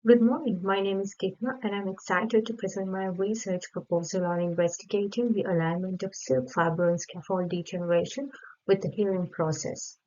Good morning. My name is Kitna, and I'm excited to present my research proposal on investigating the alignment of silk fiber and scaffold degeneration with the healing process.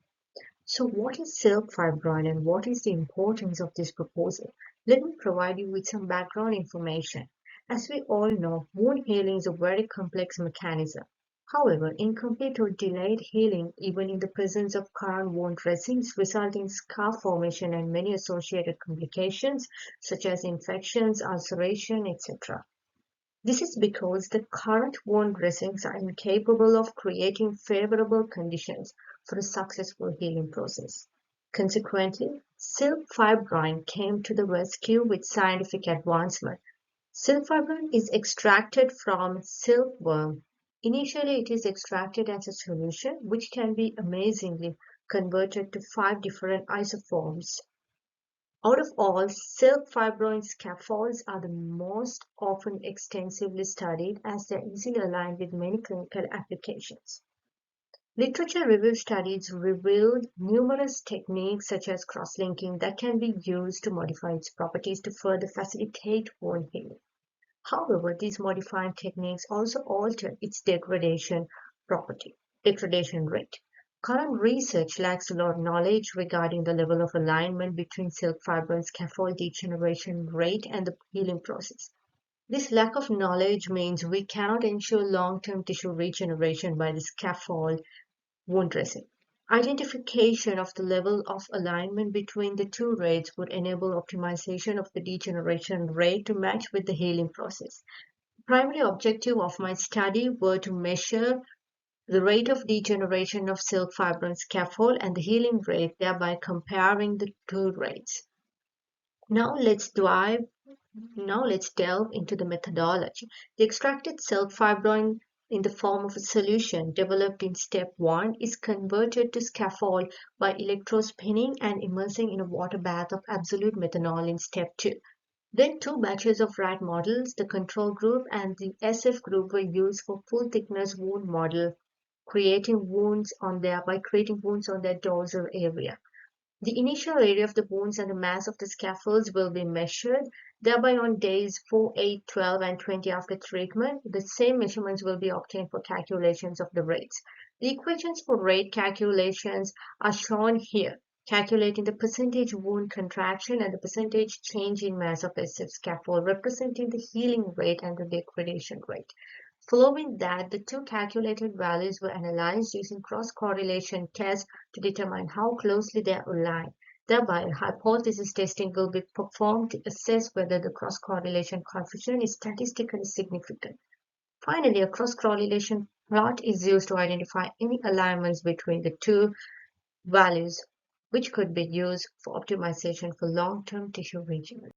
So, what is silk fibroin and what is the importance of this proposal? Let me provide you with some background information. As we all know, wound healing is a very complex mechanism. However, incomplete or delayed healing, even in the presence of current wound dressings, result in scar formation and many associated complications such as infections, ulceration, etc. This is because the current wound dressings are incapable of creating favorable conditions for a successful healing process. Consequently, silk fibroin came to the rescue with scientific advancement. Silk fibrin is extracted from silkworm. Initially, it is extracted as a solution, which can be amazingly converted to 5 different isoforms. Out of all, silk fibroin scaffolds are the most often extensively studied as they are easily aligned with many clinical applications. Literature review studies revealed numerous techniques such as cross-linking that can be used to modify its properties to further facilitate wound healing. However, these modifying techniques also alter its degradation rate. Current research lacks a lot of knowledge regarding the level of alignment between silk fiber and scaffold degeneration rate and the healing process. This lack of knowledge means we cannot ensure long-term tissue regeneration by the scaffold wound dressing. Identification of the level of alignment between the two rates would enable optimization of the degeneration rate to match with the healing process. The primary objective of my study were to measure the rate of degeneration of silk fibrin scaffold and the healing rate, thereby comparing the two rates. Now let's delve into the methodology. The extracted silk fibrin in the form of a solution developed in step 1 is converted to scaffold by electrospinning and immersing in a water bath of absolute methanol in step 2. Then 2 batches of rat models, the control group and the SF group, were used for full thickness wound model, creating wounds on their dorsal area. The initial area of the wounds and the mass of the scaffolds will be measured. Thereby, on days 4, 8, 12, and 20 after treatment, the same measurements will be obtained for calculations of the rates. The equations for rate calculations are shown here, calculating the percentage wound contraction and the percentage change in mass of SF scaffold, representing the healing rate and the degradation rate. Following that, the two calculated values were analyzed using cross-correlation tests to determine how closely they are aligned. Thereby, hypothesis testing will be performed to assess whether the cross-correlation coefficient is statistically significant. Finally, a cross-correlation plot is used to identify any alignments between the two values, which could be used for optimization for long-term tissue regeneration.